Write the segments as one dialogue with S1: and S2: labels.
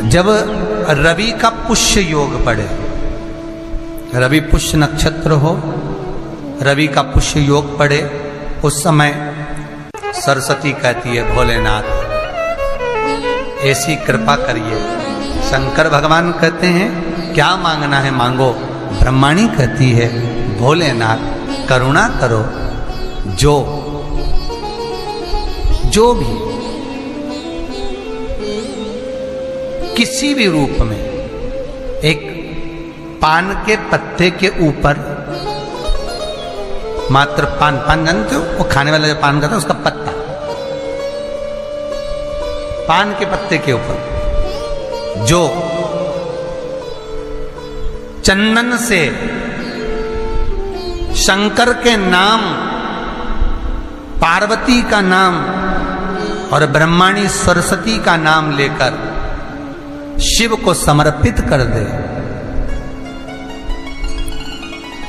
S1: जब रवि का पुष्य योग पड़े, रवि पुष्य नक्षत्र हो, रवि का पुष्य योग पड़े, उस समय सरस्वती कहती है भोलेनाथ ऐसी कृपा करिए। शंकर भगवान कहते हैं क्या मांगना है मांगो। ब्रह्माणी कहती है भोलेनाथ करुणा करो, जो भी किसी भी रूप में एक पान के पत्ते के ऊपर, मात्र पान जानते हो, वो खाने वाला जो पान खाता है उसका पत्ता, पान के पत्ते के ऊपर जो चंदन से शंकर के नाम, पार्वती का नाम और ब्रह्माणी सरस्वती का नाम लेकर शिव को समर्पित कर दे।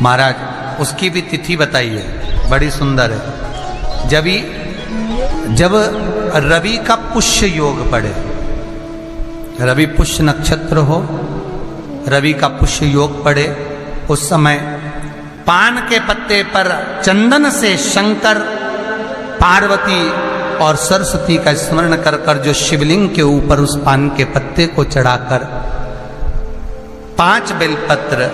S1: महाराज उसकी भी तिथि बताइए, बड़ी सुंदर है। जब रवि का पुष्य योग पड़े, रवि पुष्य नक्षत्र हो, रवि का पुष्य योग पड़े, उस समय पान के पत्ते पर चंदन से शंकर, पार्वती और सरस्वती का स्मरण कर कर जो शिवलिंग के ऊपर उस पान के पत्ते को चढ़ाकर 5 बेलपत्र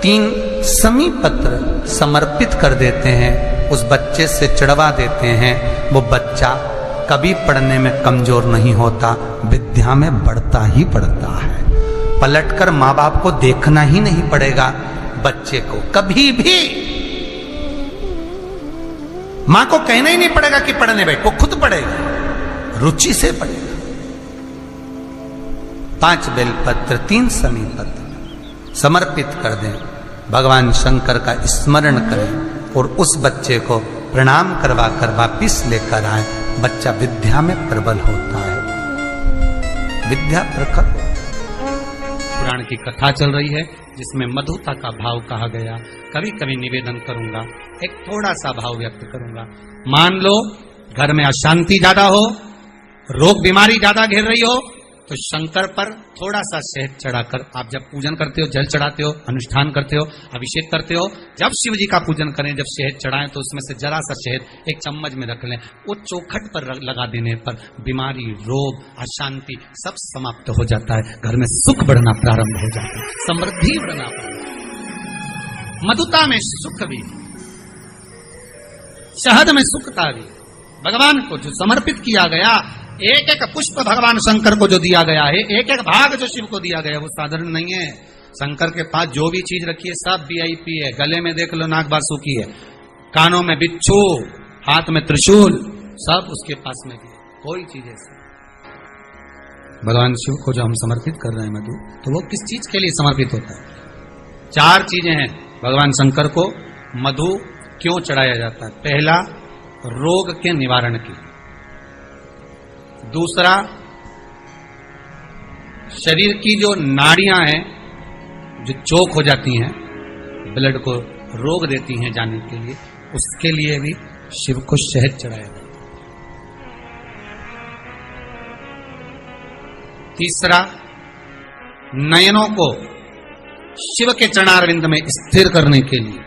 S1: 3 समी पत्र समर्पित कर देते हैं, उस बच्चे से चढ़वा देते हैं, वो बच्चा कभी पढ़ने में कमजोर नहीं होता, विद्या में बढ़ता ही बढ़ता है। पलटकर माँ बाप को देखना ही नहीं पड़ेगा बच्चे को, कभी भी मां को कहना ही नहीं पड़ेगा कि पढ़ने बैठ, वो खुद पढ़ेगा, रुचि से पढ़ेगा। 5 बेलपत्र 3 समी पत्र समर्पित कर दें, भगवान शंकर का स्मरण करें और उस बच्चे को प्रणाम करवा कर वापिस लेकर आए। बच्चा विद्या में प्रबल होता है, विद्या प्रखर। पुराण की कथा चल रही है जिसमें मधुता का भाव कहा गया। कभी कभी निवेदन करूंगा, एक थोड़ा सा भाव व्यक्त करूंगा। मान लो घर में अशांति ज्यादा हो, रोग बीमारी ज्यादा घेर रही हो, तो शंकर पर थोड़ा सा शहद चढ़ाकर आप जब पूजन करते हो, जल चढ़ाते हो, अनुष्ठान करते हो, अभिषेक करते हो, जब शिव जी का पूजन करें, जब शहद चढ़ाएं तो उसमें से जरा सा शहद एक चम्मच में रख लें। वो चौखट पर लगा देने पर बीमारी, रोग, अशांति सब समाप्त हो जाता है, घर में सुख बढ़ना प्रारंभ हो जाता है, समृद्धि बढ़ना प्रारंभ। मधुता में सुख भी, शहद में सुखता भी। भगवान को जो समर्पित किया गया, एक एक पुष्प भगवान शंकर को जो दिया गया है, एक एक भाग जो शिव को दिया गया, वो साधारण नहीं है। शंकर के पास जो भी चीज रखी है सब वीआईपी है। गले में देख लो नाग बासुकी है, कानों में बिच्छू, हाथ में त्रिशूल, सब उसके पास में भी। कोई चीज ऐसी भगवान शिव को जो हम समर्पित कर रहे हैं मधु, तो वो किस चीज के लिए समर्पित होता है? 4 चीजें हैं भगवान शंकर को मधु क्यों चढ़ाया जाता है। पहला, रोग के निवारण के। दूसरा, शरीर की जो नाड़ियां हैं जो चोक हो जाती हैं, ब्लड को रोक देती हैं जाने के लिए, उसके लिए भी शिव को शहद चढ़ाया जाता है। तीसरा, नयनों को शिव के चरणारविंद में स्थिर करने के लिए,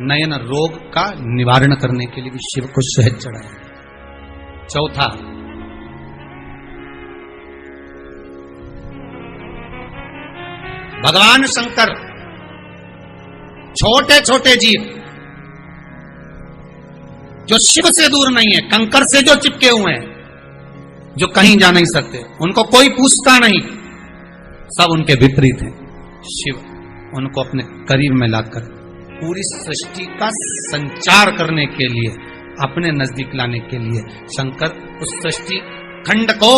S1: नयन रोग का निवारण करने के लिए भी शिव को शहद चढ़ाया जाता है। चौथा, भगवान शंकर छोटे छोटे जीव जो शिव से दूर नहीं है, कंकर से जो चिपके हुए हैं, जो कहीं जा नहीं सकते, उनको कोई पूछता नहीं, सब उनके विपरीत हैं। शिव उनको अपने करीब में लाकर पूरी सृष्टि का संचार करने के लिए, अपने नजदीक लाने के लिए, शंकर उस सृष्टि खंड को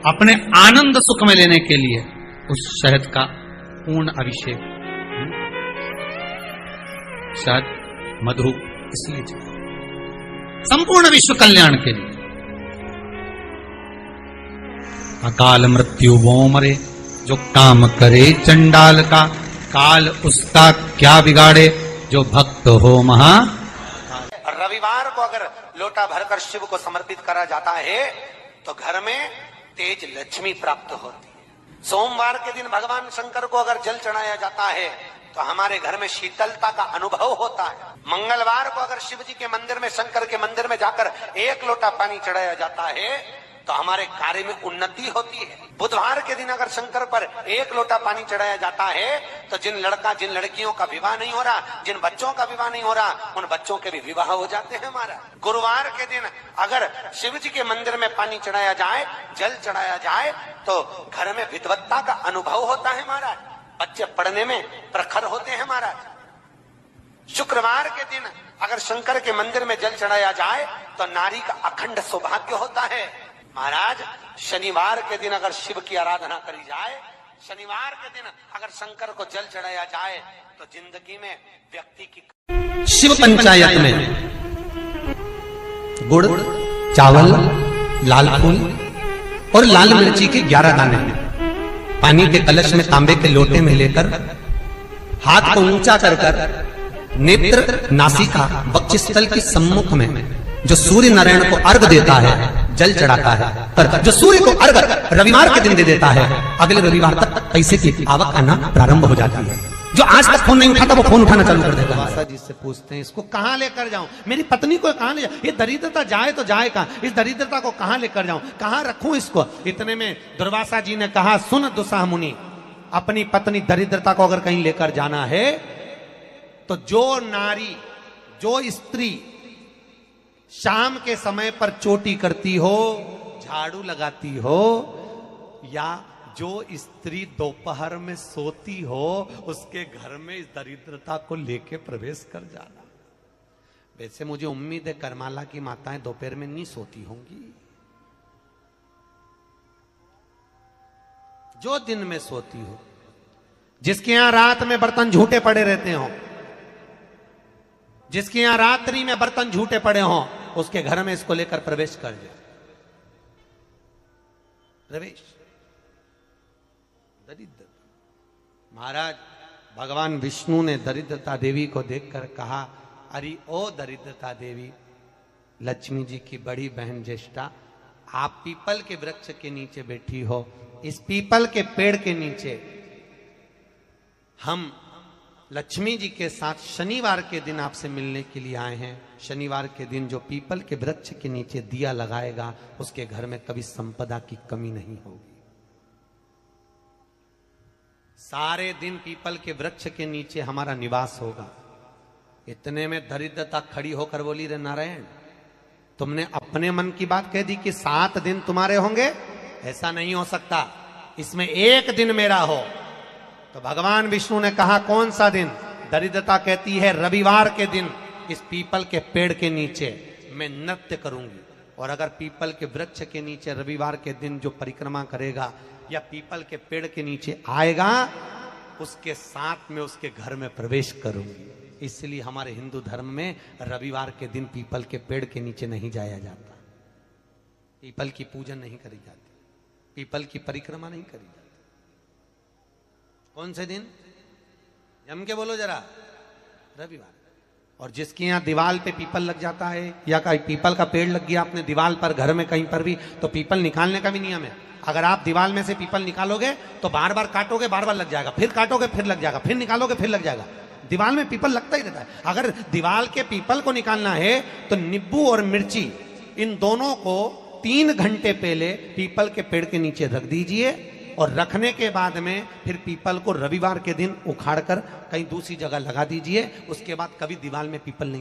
S1: अपने आनंद सुख में लेने के लिए उस शहद का पूर्ण अभिषेक, शहद मधु इसलिए चढ़ा, संपूर्ण विश्व कल्याण के लिए। अकाल मृत्यु वो मरे, जो काम करे चंडाल का, काल उसका क्या बिगाड़े, जो भक्त हो महा। रविवार को अगर लोटा भरकर शिव को समर्पित करा जाता है तो घर में तेज लक्ष्मी प्राप्त होती है, सोमवार के दिन भगवान शंकर को अगर जल चढ़ाया जाता है तो हमारे घर में शीतलता का अनुभव होता है। मंगलवार को अगर शिव जी के मंदिर में, शंकर के मंदिर में जाकर 1 लोटा पानी चढ़ाया जाता है तो हमारे कार्य में उन्नति होती है। बुधवार के दिन अगर शंकर पर 1 लोटा पानी चढ़ाया जाता है तो जिन लड़कियों का विवाह नहीं हो रहा, जिन बच्चों का विवाह नहीं हो रहा, उन बच्चों के भी विवाह हो जाते हैं हमारा। गुरुवार के दिन अगर शिव जी के मंदिर में पानी चढ़ाया जाए, जल चढ़ाया जाए तो घर में विद्वत्ता का अनुभव होता है महाराज, बच्चे पढ़ने में प्रखर होते हैं महाराज। शुक्रवार के दिन अगर शंकर के मंदिर में जल चढ़ाया जाए तो नारी का अखंड सौभाग्य होता है महाराज। शनिवार के दिन अगर शिव की आराधना करी जाए, शनिवार के दिन अगर शंकर को जल चढ़ाया जाए तो जिंदगी में व्यक्ति की
S2: शिव पंचायत में गुड़, चावल, लाल फूल और लाल मिर्ची के 11 दाने पानी के कलश में तांबे के लोटे में लेकर हाथ को ऊंचा कर कर नेत्र, नासिका, वक्षस्थल के सम्मुख में जो सूर्य नारायण को अर्घ देता है, जल चढ़ाता है, पर जो सूर्य को अर्घ रविवार के दिन दे देता है, अगले रविवार तक पैसे की आवक आना प्रारंभ हो जाती है। जो आज तक फोन नहीं उठाता वो फोन उठाना चालू कर देता है।
S1: दुर्वासा जी से पूछते हैं इसको कहां लेकर जाऊं, मेरी पत्नी को कहां ले जाऊं, ये दरिद्रता जाए तो जाए कहां, इस दरिद्रता को कहां लेकर जाऊं, कहां रखूं इसको। इतने में दुर्वासा जी ने कहा, सुन दुस्साह मुनि, अपनी पत्नी दरिद्रता को अगर कहीं लेकर जाना है तो जो नारी, जो स्त्री शाम के समय पर चोटी करती हो, झाड़ू लगाती हो, या जो स्त्री दोपहर में सोती हो, उसके घर में इस दरिद्रता को लेके प्रवेश कर जाना। वैसे मुझे उम्मीद है करमाला की माताएं दोपहर में नहीं सोती होंगी, जो दिन में सोती हो, जिसके यहां रात में बर्तन झूठे पड़े रहते हो, जिसके यहां रात्रि में बर्तन झूठे पड़े हों, उसके घर में इसको लेकर प्रवेश कर जाए। प्रवेश दरिद्र। महाराज भगवान विष्णु ने दरिद्रता देवी को देखकर कहा, अरे ओ दरिद्रता देवी, लक्ष्मी जी की बड़ी बहन ज्येष्ठा, आप पीपल के वृक्ष के नीचे बैठी हो, इस पीपल के पेड़ के नीचे हम लक्ष्मी जी के साथ शनिवार के दिन आपसे मिलने के लिए आए हैं। शनिवार के दिन जो पीपल के वृक्ष के नीचे दिया लगाएगा, उसके घर में कभी संपदा की कमी नहीं होगी। सारे दिन पीपल के वृक्ष के नीचे हमारा निवास होगा। इतने में दरिद्रता खड़ी होकर बोली, रे नारायण, तुमने अपने मन की बात कह दी कि 7 दिन तुम्हारे होंगे, ऐसा नहीं हो सकता, इसमें 1 दिन मेरा हो। तो भगवान विष्णु ने कहा, कौन सा दिन? दरिद्रता कहती है, रविवार के दिन इस पीपल के पेड़ के नीचे मैं नृत्य करूंगी, और अगर पीपल के वृक्ष के नीचे रविवार के दिन जो परिक्रमा करेगा या पीपल के पेड़ के नीचे आएगा, उसके साथ में उसके घर में प्रवेश करूंगी। इसलिए हमारे हिंदू धर्म में रविवार के दिन पीपल के पेड़ के नीचे नहीं जाया जाता, पीपल की पूजन नहीं करी जाती, पीपल की परिक्रमा नहीं करी जाती। कौन से दिन? जम के बोलो जरा, रविवार। और जिसके यहाँ दीवार पे पीपल लग जाता है, या कहीं पीपल का पेड़ लग गया अपने दीवार पर, घर में कहीं पर भी, तो पीपल निकालने का भी नियम है। अगर आप दीवार में से पीपल निकालोगे तो बार बार काटोगे, बार बार लग जाएगा, फिर काटोगे फिर लग जाएगा, फिर निकालोगे फिर लग जाएगा। दीवार में पीपल लगता ही रहता है। अगर दीवार के पीपल को निकालना है तो नींबू और मिर्ची, इन दोनों को 3 घंटे पहले पीपल के पेड़ के नीचे रख दीजिए, और रखने के बाद में फिर पीपल को रविवार के दिन उखाड़कर कहीं दूसरी जगह लगा दीजिए। उसके बाद कभी दीवार में पीपल नहीं